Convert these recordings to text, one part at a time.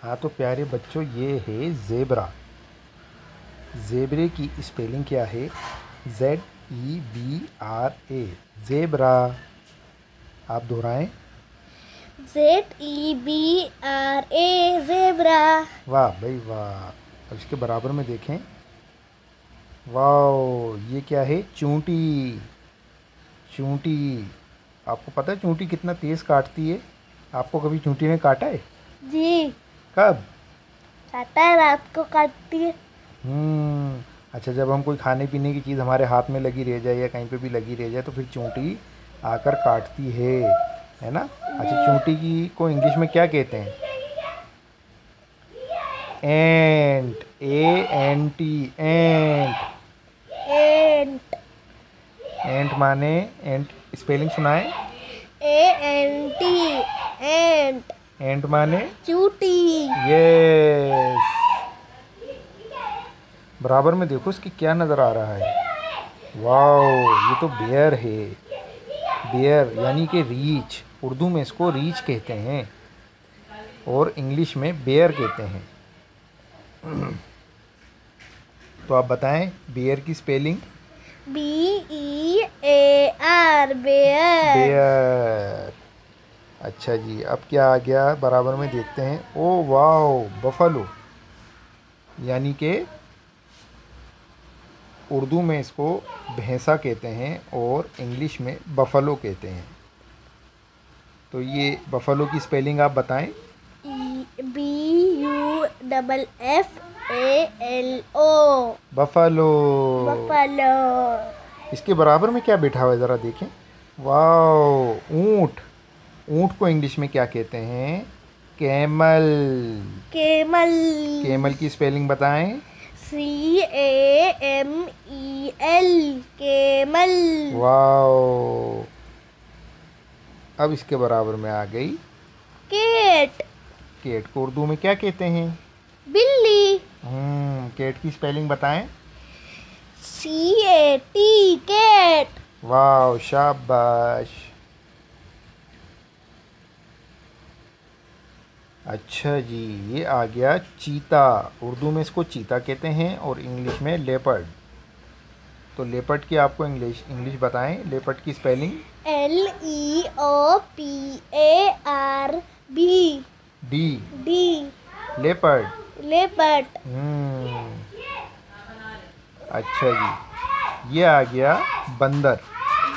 हाँ तो प्यारे बच्चों, ये है ज़ेबरा। ज़ेबरे की स्पेलिंग क्या है? ZEBRA, zebra. आप दोहराएं। ZEBRA, zebra. वाह भाई वाह। अब इसके बराबर में देखें। वाह, ये क्या है? चूंटी। चूंटी। आपको पता है चूंटी कितना तेज़ काटती है? आपको कभी चूंटी ने काटा है? जी, कब? खाता है, रात को काटती है। अच्छा, जब हम कोई खाने पीने की चीज़ हमारे हाथ में लगी रह जाए या कहीं पे भी लगी रह जाए तो फिर चूंटी आकर काटती है ना? अच्छा, चूंटी की को इंग्लिश में क्या कहते हैं? एंट। ANT, एंट। एंट। एंट माने एंट। स्पेलिंग सुनाए। ANT, एंट। एंट माने चूटी। यस। बराबर में देखो इसकी क्या नज़र आ रहा है। वाह, ये तो बेयर है। बेयर यानी कि रीछ। उर्दू में इसको रीछ कहते हैं और इंग्लिश में बेयर कहते हैं। तो आप बताएं बेयर की स्पेलिंग। BEAR, bear. बेयर। अच्छा जी, अब क्या आ गया बराबर में देखते हैं। ओ वाह, बफलो। यानी कि उर्दू में इसको भैंसा कहते हैं और इंग्लिश में बफलो कहते हैं। तो ये बफलो की स्पेलिंग आप बताएं। BUFFALO, buffalo. बफलो। इसके बराबर में क्या बैठा हुआ है ज़रा देखें। वाह, ऊँट। ऊँट को इंग्लिश में क्या कहते हैं? कैमल। केमल। कैमल की स्पेलिंग बताएं। CAMEL, camel. वाह। अब इसके बराबर में आ गई केट। केट को उर्दू में क्या कहते हैं? बिल्ली। केट की स्पेलिंग बताएं। CAT, cat. वाह, शाबाश। अच्छा जी, ये आ गया चीता। उर्दू में इसको चीता कहते हैं और इंग्लिश में लेपर्ड। तो लेपर्ड की आपको इंग्लिश बताएं। लेपर्ड की spelling. LEOPARD, D. D. Leopard. Leopard. अच्छा जी, ये आ गया बंदर।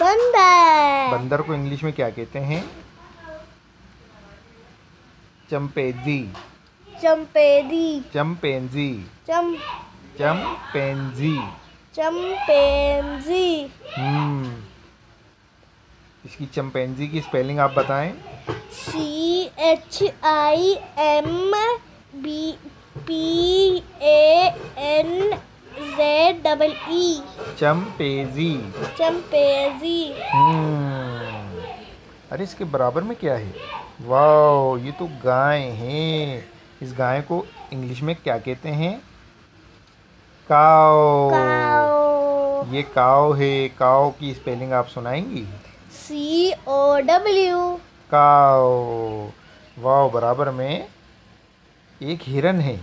बंदर। बंदर को इंग्लिश में क्या कहते हैं? चंपेंजी। चंपेदी। चंपेंजी। चम चंपेंजी। चंपेंजी। हम्म इसकी चंपेंजी की स्पेलिंग आप बताएं। CHIMPANZEE, चंपेजी। चंपेजी। अरे, इसके बराबर में क्या है? वाह, ये तो गाय है। इस गाय को इंग्लिश में क्या कहते हैं? काओ। काओ। ये काओ है। काओ की स्पेलिंग आप सुनाएंगी। COW। काओ। वाह, बराबर में एक हिरन है।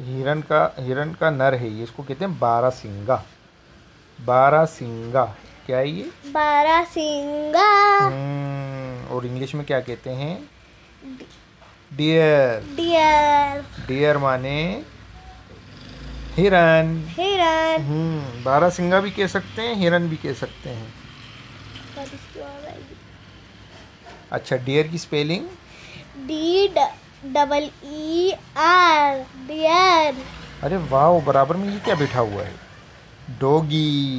हिरन का नर है ये। इसको कहते हैं बारहसिंगा। बारहसिंगा क्या है ये? बारहसिंगा। और इंग्लिश में क्या कहते हैं? डियर। डियर। डियर माने हिरन। हिरन। बारहसिंगा भी कह सकते हैं, हिरन भी कह सकते हैं। अच्छा, डियर की स्पेलिंग। DEER, dear. अरे वाह, बराबर में ये क्या बैठा हुआ है? डॉगी।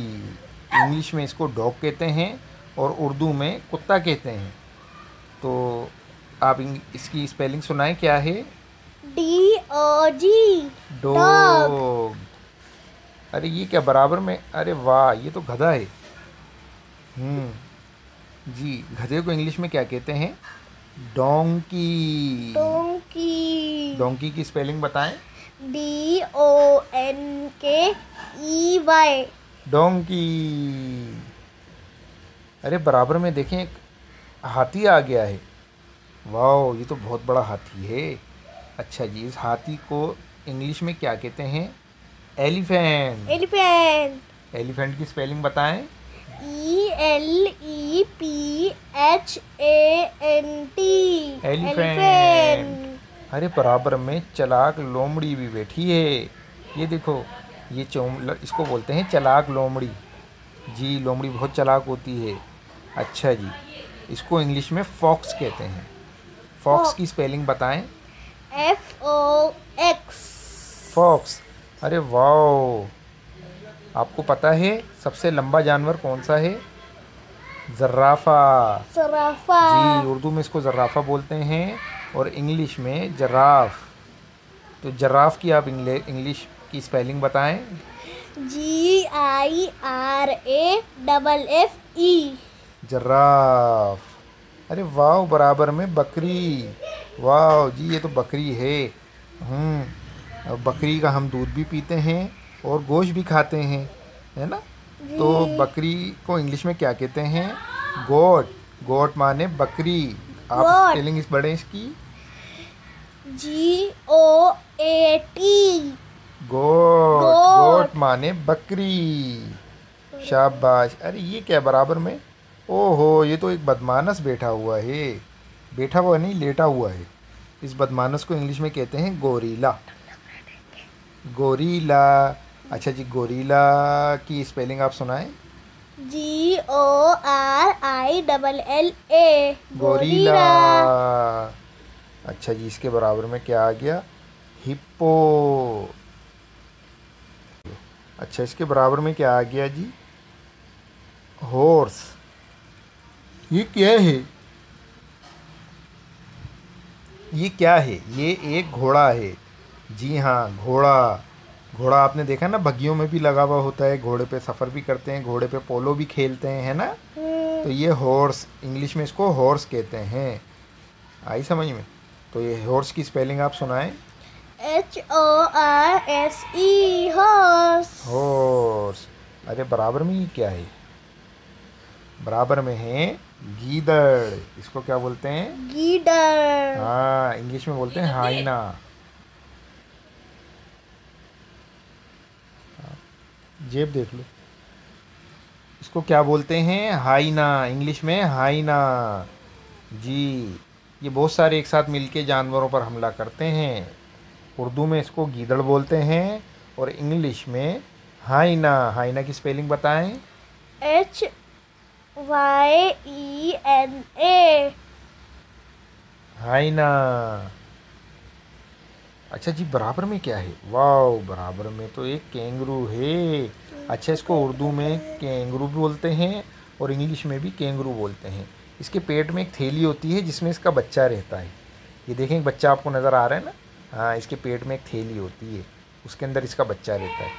इंग्लिश में इसको डॉग कहते हैं और उर्दू में कुत्ता कहते हैं। तो आप इसकी स्पेलिंग सुनाएं, क्या है? DOG, dog. डॉग। अरे, ये क्या बराबर में? अरे वाह, ये तो गधा है। हम्म जी, गधे को इंग्लिश में क्या कहते हैं? डोंकी। डोंकी। डोंकी की स्पेलिंग बताएं। DONKEY, donkey. अरे, बराबर में देखें, एक हाथी आ गया है। वाह, ये तो बहुत बड़ा हाथी है। अच्छा जी, इस हाथी को इंग्लिश में क्या कहते हैं? एलिफेंट। एलिफेंट। एलिफेंट की स्पेलिंग बताएं। ELEPHANT। एलिफेंट। एलिफेंट। अरे बराबर में चालाक लोमड़ी भी बैठी है। ये देखो, ये इसको बोलते हैं चालाक लोमड़ी। जी, लोमड़ी बहुत चालाक होती है। अच्छा जी, इसको इंग्लिश में फॉक्स कहते हैं। फॉक्स की स्पेलिंग बताएं। FOX। फॉक्स। अरे वाह, आपको पता है सबसे लंबा जानवर कौन सा है? जर्राफा। सराफा। जी, उर्दू में इसको जर्राफा बोलते हैं और इंग्लिश में जराफ। तो जराफ की आप इंग्लिश की स्पेलिंग बताएं। GIRAFFE। जराफ। अरे वाह, बराबर में बकरी। वाह जी, ये तो बकरी है। और बकरी का हम दूध भी पीते हैं और गोश्त भी खाते हैं, है ना? तो जी। बकरी को इंग्लिश में क्या कहते हैं? गोट। गोट माने बकरी। आप गोट। स्पेलिंग इस बड़े इसकी। GOAT। गोट। गोट गोट। माने बकरी। शाबाश। अरे ये क्या बराबर में? ओहो, ये तो एक बदमानस बैठा हुआ है। बैठा हुआ नहीं, लेटा हुआ है। इस बदमानस को इंग्लिश में कहते हैं गोरीला। गोरीला। अच्छा जी, गोरीला की स्पेलिंग आप सुनाएं। GORILLA। गोरीला। गोरिल्ला। अच्छा जी, इसके बराबर में क्या आ गया? हिप्पो। अच्छा, इसके बराबर में क्या आ गया जी? हॉर्स। ये क्या है? ये क्या है? ये एक घोड़ा है। जी हाँ, घोड़ा। घोड़ा आपने देखा ना, बग्गियों में भी लगा हुआ होता है। घोड़े पे सफ़र भी करते हैं, घोड़े पे पोलो भी खेलते हैं, है ना? तो ये हॉर्स, इंग्लिश में इसको हॉर्स कहते हैं। आई समझ में? तो ये हॉर्स की स्पेलिंग आप सुनाएं। HORSE। हॉर्स। हॉर्स। अरे बराबर में ये क्या है? बराबर में है गीदड़। इसको क्या बोलते हैं? गीदड़। हाँ, इंग्लिश में बोलते हैं हाइना। जेब देख लो। इसको क्या बोलते हैं? हाइना। इंग्लिश में हाइना। जी, ये बहुत सारे एक साथ मिलके जानवरों पर हमला करते हैं। उर्दू में इसको गीदड़ बोलते हैं और इंग्लिश में हाइना। हाइना की स्पेलिंग बताएं। HYENA। हाइना। अच्छा जी, बराबर में क्या है? वाह, बराबर में तो एक कैंगरू है। अच्छा, इसको उर्दू में कैंगरू भी बोलते हैं और इंग्लिश में भी कैंगरू बोलते हैं। इसके पेट में एक थैली होती है जिसमें इसका बच्चा रहता है। ये देखें, एक बच्चा आपको नज़र आ रहा है ना? हाँ, इसके पेट में एक थैली होती है, उसके अंदर इसका बच्चा रहता है।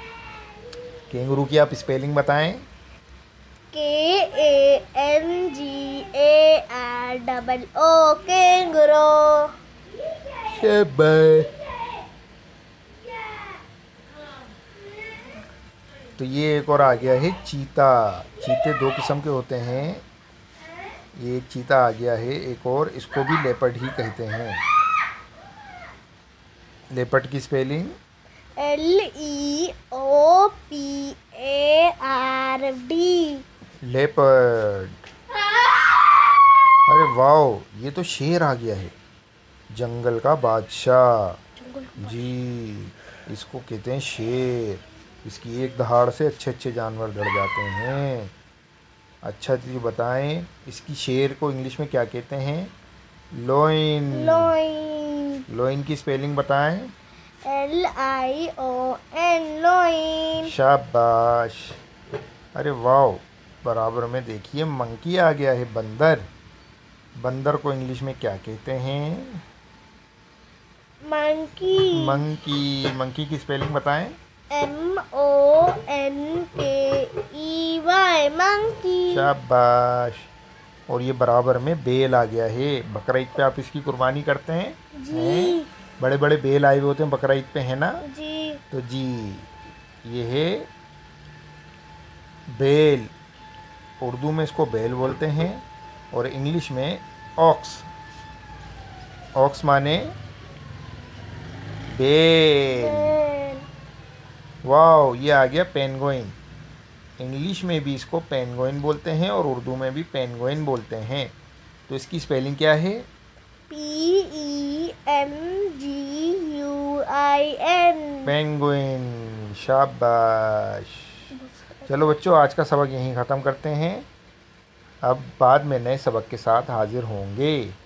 कैंगरू की आप स्पेलिंग बताएं। KANGAROO। कैंगरो। शाबाश। तो ये एक और आ गया है चीता। चीते दो किस्म के होते हैं। ये एक चीता आ गया है, एक और, इसको भी लेपर्ड ही कहते हैं। लेपर्ड की स्पेलिंग। LEOPARD। लेपर्ड। अरे वाह, ये तो शेर आ गया है, जंगल का बादशाह। जी, इसको कहते हैं शेर। इसकी एक दहाड़ से अच्छे अच्छे जानवर लड़ जाते हैं। अच्छा जी, बताएं इसकी शेर को इंग्लिश में क्या कहते हैं? लोइन। लोइन। लोइन की स्पेलिंग बताएं। LION। लोइन। शाबाश। अरे वाह, बराबर में देखिए मंकी आ गया है, बंदर। बंदर को इंग्लिश में क्या कहते हैं? मंकी। मंकी। मंकी की स्पेलिंग बताएं। MONKEY। मंकी। शाबाश। और ये बराबर में बेल आ गया है। बकरा ईद पे आप इसकी कुर्बानी करते हैं? जी। बड़े बड़े बेल आए हुए होते हैं बकरा ईद पे, है ना? जी। तो जी, ये है बेल। उर्दू में इसको बेल बोलते हैं और इंग्लिश में ऑक्स। ऑक्स माने बेल। पेन, वाओ, ये आ गया पेंगुइन। इंग्लिश में भी इसको पेंगुइन बोलते हैं और उर्दू में भी पेंगुइन बोलते हैं। तो इसकी स्पेलिंग क्या है? PENGUIN। पेंगुइन। शाबाश। चलो बच्चों, आज का सबक यहीं ख़त्म करते हैं। अब बाद में नए सबक के साथ हाजिर होंगे।